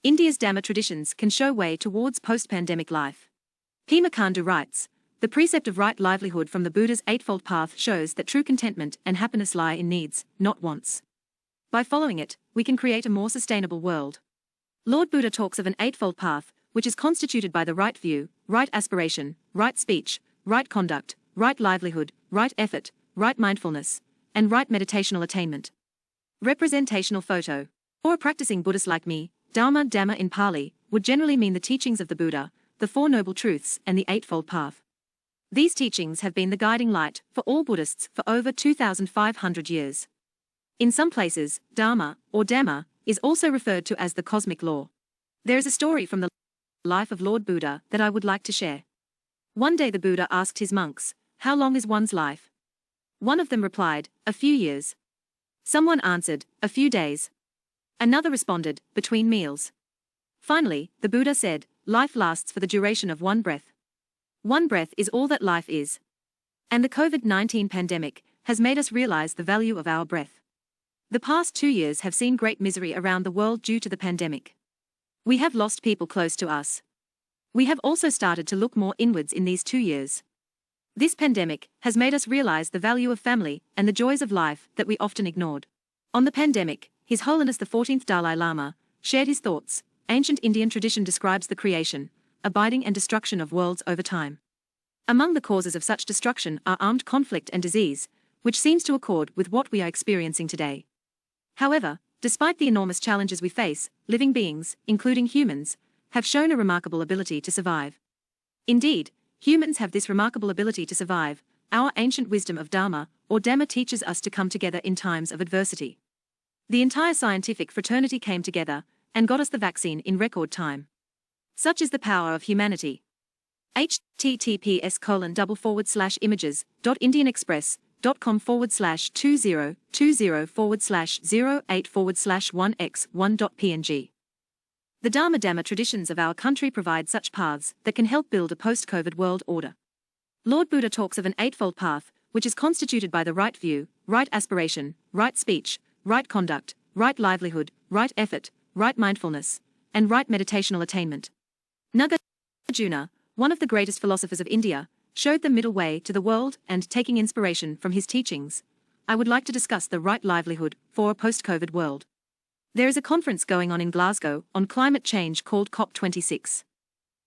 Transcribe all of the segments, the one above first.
India's Dhamma traditions can show way towards post-pandemic life. Pema Khandu writes, the precept of right livelihood from the Buddha's Eightfold Path shows that true contentment and happiness lie in needs, not wants. By following it, we can create a more sustainable world. Lord Buddha talks of an Eightfold Path, which is constituted by the right view, right aspiration, right speech, right conduct, right livelihood, right effort, right mindfulness, and right meditational attainment. Representational photo. For a practicing Buddhist like me, dhamma in Pali would generally mean the teachings of the Buddha, the Four Noble Truths, and the Eightfold Path. These teachings have been the guiding light for all Buddhists for over 2,500 years. In some places, dharma, or dhamma, is also referred to as the cosmic law. There is a story from the life of Lord Buddha that I would like to share. One day the Buddha asked his monks, "How long is one's life?" One of them replied, "A few years." Someone answered, "A few days." Another responded, "Between meals." Finally, the Buddha said, "Life lasts for the duration of one breath. One breath is all that life is." And the COVID-19 pandemic has made us realize the value of our breath. The past 2 years have seen great misery around the world due to the pandemic. We have lost people close to us. We have also started to look more inwards in these 2 years. This pandemic has made us realize the value of family and the joys of life that we often ignored. On the pandemic, His Holiness the 14th Dalai Lama shared his thoughts. Ancient Indian tradition describes the creation, abiding and destruction of worlds over time. Among the causes of such destruction are armed conflict and disease, which seems to accord with what we are experiencing today. However, despite the enormous challenges we face, living beings, including humans, have shown a remarkable ability to survive. Indeed, humans have this remarkable ability to survive. Our ancient wisdom of Dharma, or Dhamma, teaches us to come together in times of adversity. The entire scientific fraternity came together and got us the vaccine in record time. Such is the power of humanity. https://images.indianexpress.com/2020/08/1x1.png. The Dhamma traditions of our country provide such paths that can help build a post-COVID world order. Lord Buddha talks of an Eightfold Path, which is constituted by the right view, right aspiration, right speech, right conduct, right livelihood, right effort, right mindfulness, and right meditational attainment. Nagarjuna, one of the greatest philosophers of India, showed the middle way to the world, and taking inspiration from his teachings, I would like to discuss the right livelihood for a post-COVID world. There is a conference going on in Glasgow on climate change called COP26.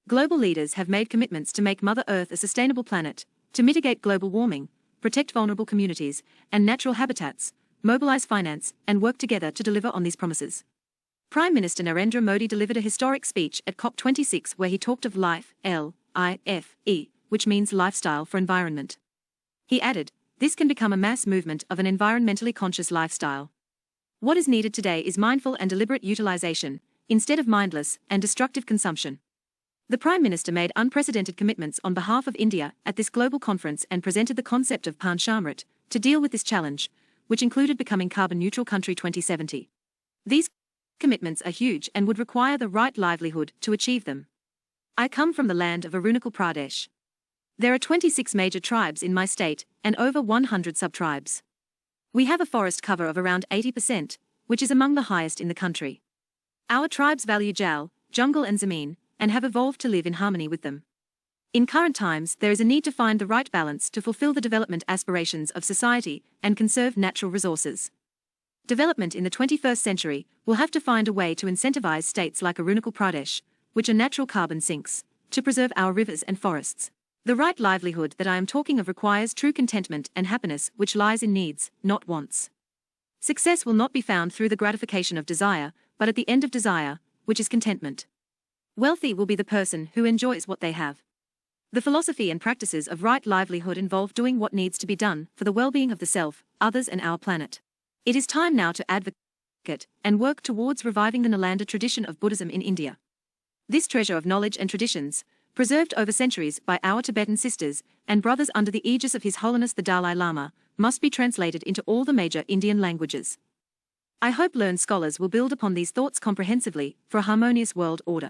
Global leaders have made commitments to make Mother Earth a sustainable planet, to mitigate global warming, protect vulnerable communities and natural habitats, mobilize finance, and work together to deliver on these promises. Prime Minister Narendra Modi delivered a historic speech at COP26 where he talked of life, L-I-F-E, which means lifestyle for environment. He added, this can become a mass movement of an environmentally conscious lifestyle. What is needed today is mindful and deliberate utilization, instead of mindless and destructive consumption. The Prime Minister made unprecedented commitments on behalf of India at this global conference and presented the concept of Panchamrit to deal with this challenge, which included becoming carbon-neutral country 2070. These commitments are huge and would require the right livelihood to achieve them. I come from the land of Arunachal Pradesh. There are 26 major tribes in my state and over 100 sub-tribes. We have a forest cover of around 80%, which is among the highest in the country. Our tribes value jungle and zameen, and have evolved to live in harmony with them. In current times, there is a need to find the right balance to fulfill the development aspirations of society and conserve natural resources. Development in the 21st century will have to find a way to incentivize states like Arunachal Pradesh, which are natural carbon sinks, to preserve our rivers and forests. The right livelihood that I am talking of requires true contentment and happiness, which lies in needs, not wants. Success will not be found through the gratification of desire, but at the end of desire, which is contentment. Wealthy will be the person who enjoys what they have. The philosophy and practices of right livelihood involve doing what needs to be done for the well-being of the self, others and our planet. It is time now to advocate and work towards reviving the Nalanda tradition of Buddhism in India. This treasure of knowledge and traditions, preserved over centuries by our Tibetan sisters and brothers under the aegis of His Holiness the Dalai Lama, must be translated into all the major Indian languages. I hope learned scholars will build upon these thoughts comprehensively for a harmonious world order.